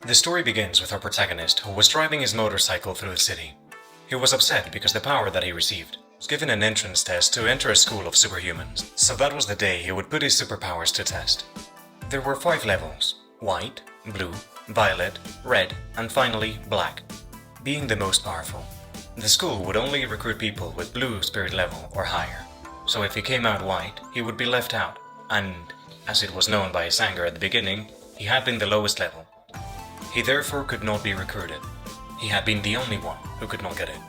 The story begins with our protagonist who was driving his motorcycle through the city. He was upset because the power that he received was given an entrance test to enter a school of superhumans, so that was the day he would put his superpowers to test. There were 5 levels: white, blue, violet, red, and finally black, being the most powerful. The school would only recruit people with blue spirit level or higher, so if he came out white, he would be left out, and, as it was known by his anger at the beginning, he had been the lowest level. He therefore could not be recruited. He had been the only one who could not get it.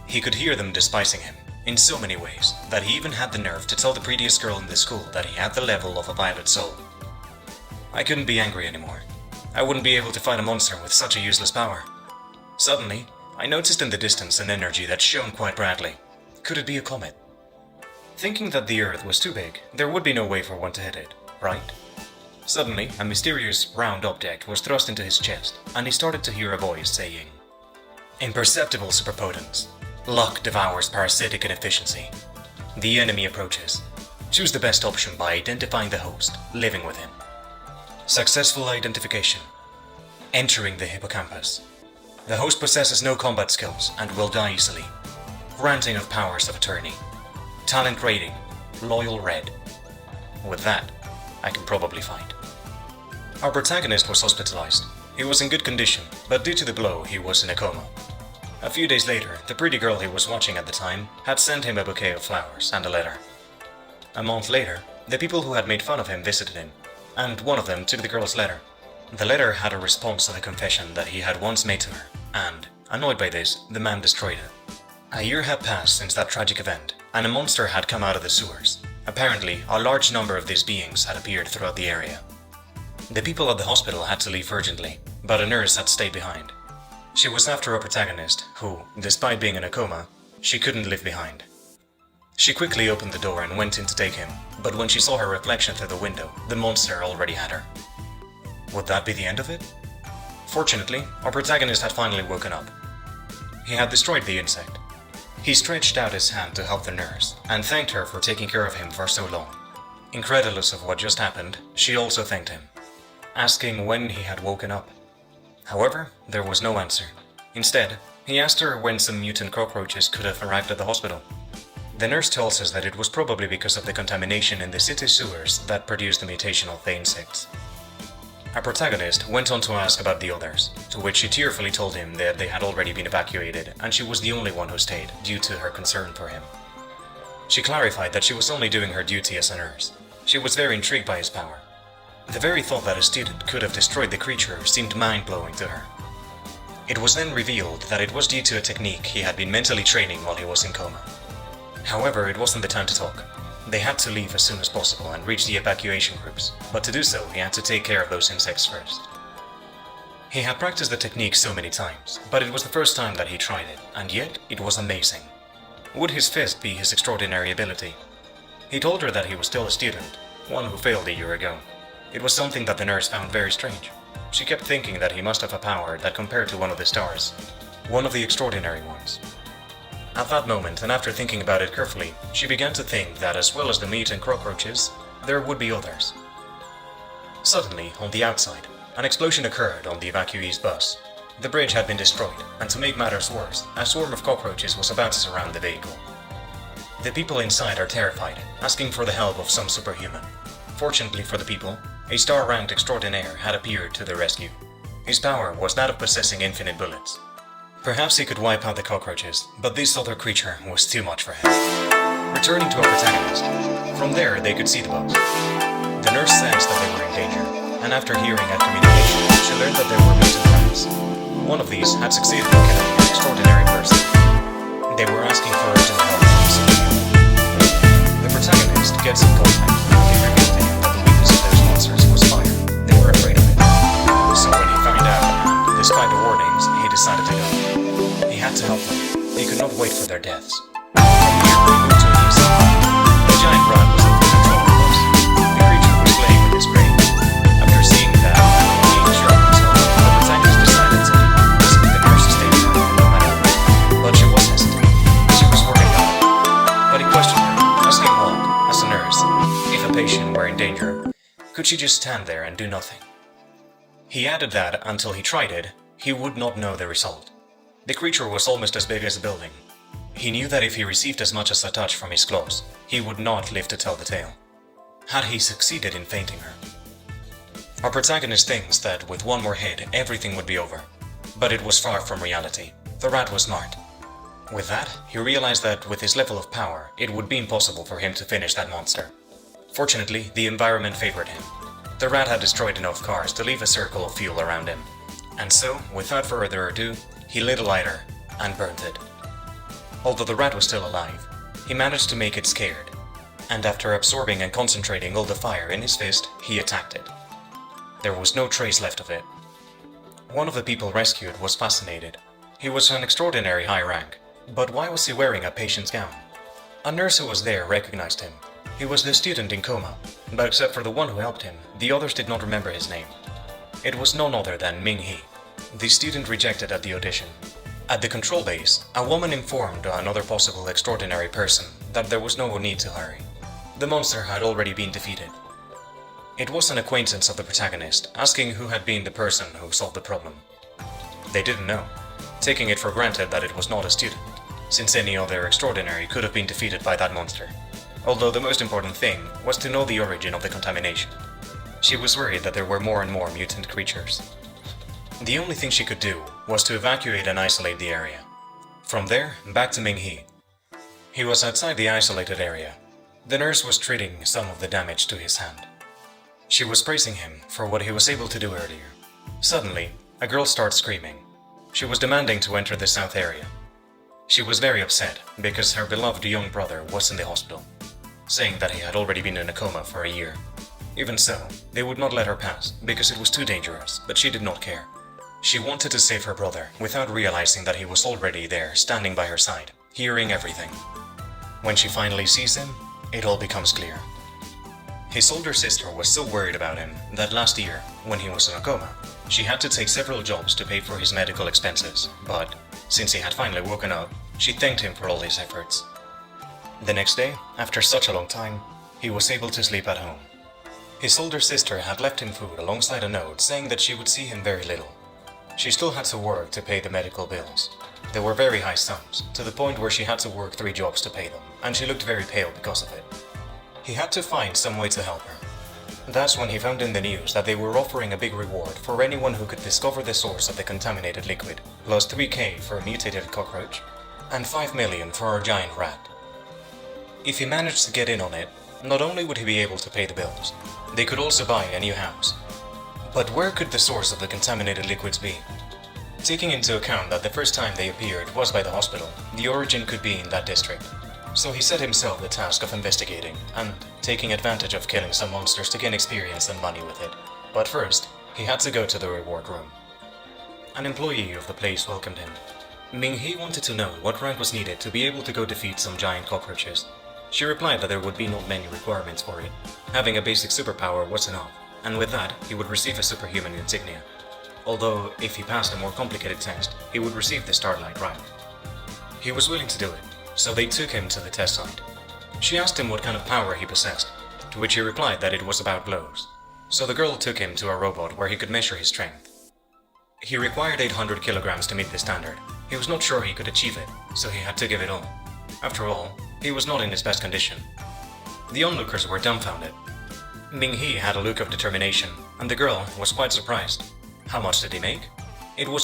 He could hear them despising him in so many ways that he even had the nerve to tell the prettiest girl in the school that he had the level of a violet soul. I couldn't be angry anymore. I wouldn't be able to fight a monster with such a useless power. Suddenly, I noticed in the distance an energy that shone quite brightly. Could it be a comet? Thinking that the Earth was too big, there would be no way for one to hit it, right? Suddenly, a mysterious round object was thrust into his chest, and he started to hear a voice saying, "Imperceptible superpotence. Luck devours parasitic inefficiency. The enemy approaches. Choose the best option by identifying the host, living with him. Successful identification. Entering the hippocampus. The host possesses no combat skills and will die easily. Granting of powers of attorney. Talent rating, loyal red." With that, I can probably fight. Our protagonist was hospitalized. He was in good condition, but due to the blow, he was in a coma. A few days later, the pretty girl he was watching at the time had sent him a bouquet of flowers and a letter. A month later, the people who had made fun of him visited him, and one of them took the girl's letter. The letter had a response to the confession that he had once made to her, and, annoyed by this, the man destroyed it. A year had passed since that tragic event, and a monster had come out of the sewers. Apparently, a large number of these beings had appeared throughout the area. The people at the hospital had to leave urgently, but a nurse had stayed behind. She was after a protagonist who, despite being in a coma, she couldn't leave behind. She quickly opened the door and went in to take him, but when she saw her reflection through the window, the monster already had her. Would that be the end of it? Fortunately, our protagonist had finally woken up. He had destroyed the insect. He stretched out his hand to help the nurse, and thanked her for taking care of him for so long. Incredulous of what just happened, she also thanked him, asking when he had woken up. However, there was no answer. Instead, he asked her when some mutant cockroaches could have arrived at the hospital. The nurse tells us that it was probably because of the contamination in the city sewers that produced the mutation of the insects. Our protagonist went on to ask about the others, to which she tearfully told him that they had already been evacuated and she was the only one who stayed due to her concern for him. She clarified that she was only doing her duty as a nurse. She was very intrigued by his power. The very thought that a student could have destroyed the creature seemed mind-blowing to her. It was then revealed that it was due to a technique he had been mentally training while he was in coma. However, it wasn't the time to talk. They had to leave as soon as possible and reach the evacuation groups, but to do so, he had to take care of those insects first. He had practiced the technique so many times, but it was the first time that he tried it, and yet it was amazing. Would his fist be his extraordinary ability? He told her that he was still a student, one who failed a year ago. It was something that the nurse found very strange. She kept thinking that he must have a power that compared to one of the stars, one of the extraordinary ones. At that moment, and after thinking about it carefully, she began to think that as well as the meat and cockroaches, there would be others. Suddenly, on the outside, an explosion occurred on the evacuees' bus. The bridge had been destroyed, and to make matters worse, a swarm of cockroaches was about to surround the vehicle. The people inside are terrified, asking for the help of some superhuman. Fortunately for the people, a star-ranked extraordinaire had appeared to the rescue. His power was that of possessing infinite bullets. Perhaps he could wipe out the cockroaches, but this other creature was too much for him. Returning to our protagonist, from there they could see the bus. The nurse sensed that they were in danger, and after hearing a communication, she learned that there were mutant rats. One of these had succeeded in killing an extraordinary person. They were asking for urgent help from the superhuman. The protagonist gets in contact, and they revealed to him that the weakness of those monsters was fire. They were afraid of it. So when he found out, despite the warnings, he decided to go. He had to help them. He could not wait for their deaths. From here, we moved to a new scene. The giant rat was in full control of the bus. The creature was playing with his prey. After seeing that, and being sure of himself, the protagonist decided to leave, asking the nurse to stay with her no matter what. But she was hesitant. She was worried about it. But he questioned her, asking what, as a nurse, if a patient were in danger, could she just stand there and do nothing? He added that until he tried it, he would not know the result. The creature was almost as big as a building. He knew that if he received as much as a touch from his claws, he would not live to tell the tale. Had he succeeded in fainting her? Our protagonist thinks that with one more hit, everything would be over. But it was far from reality. The rat was smart. With that, he realized that with his level of power, it would be impossible for him to finish that monster. Fortunately, the environment favored him. The rat had destroyed enough cars to leave a circle of fuel around him. And so, without further ado, he lit a lighter and burnt it. Although the rat was still alive, he managed to make it scared. And after absorbing and concentrating all the fire in his fist, he attacked it. There was no trace left of it. One of the people rescued was fascinated. He was an extraordinary high rank, but why was he wearing a patient's gown? A nurse who was there recognized him. He was the student in coma, but except for the one who helped him, the others did not remember his name. It was none other than Ming-hee, the student rejected at the audition. At the control base, a woman informed another possible extraordinary person that there was no need to hurry. The monster had already been defeated. It was an acquaintance of the protagonist, asking who had been the person who solved the problem. They didn't know, taking it for granted that it was not a student, since any other extraordinary could have been defeated by that monster. Although the most important thing was to know the origin of the contamination. She was worried that there were more and more mutant creatures. The only thing she could do was to evacuate and isolate the area. From there, back to Ming-hee. He was outside the isolated area. The nurse was treating some of the damage to his hand. She was praising him for what he was able to do earlier. Suddenly, a girl starts screaming. She was demanding to enter the south area. She was very upset because her beloved young brother was in the hospital, saying that he had already been in a coma for a year. Even so, they would not let her pass because it was too dangerous, but she did not care. She wanted to save her brother without realizing that he was already there, standing by her side, hearing everything. When she finally sees him, it all becomes clear. His older sister was so worried about him that last year, when he was in a coma, she had to take several jobs to pay for his medical expenses, but since he had finally woken up, she thanked him for all his efforts. The next day, after such a long time, he was able to sleep at home. His older sister had left him food alongside a note saying that she would see him very little. She still had to work to pay the medical bills. They were very high sums, to the point where she had to work 3 jobs to pay them, and she looked very pale because of it. He had to find some way to help her. That's when he found in the news that they were offering a big reward for anyone who could discover the source of the contaminated liquid, plus 3K for a mutated cockroach, and 5 million for a giant rat. If he managed to get in on it, not only would he be able to pay the bills, they could also buy a new house. But where could the source of the contaminated liquids be? Taking into account that the first time they appeared was by the hospital, the origin could be in that district. So he set himself the task of investigating and taking advantage of killing some monsters to gain experience and money with it. But first, he had to go to the reward room. An employee of the place welcomed him. Ming-hee wanted to know what rank was needed to be able to go defeat some giant cockroaches. She replied that there would be not many requirements for it. Having a basic superpower was enough, and with that, he would receive a superhuman insignia. Although, if he passed a more complicated test, he would receive the Starlight rank. He was willing to do it, so they took him to the test site. She asked him what kind of power he possessed, to which he replied that it was about blows. So the girl took him to a robot where he could measure his strength. He required 800 kilograms to meet the standard. He was not sure he could achieve it, so he had to give it all. After all, he was not in his best condition. The onlookers were dumbfounded. Ming-hee had a look of determination, and the girl was quite surprised. How much did he make? It was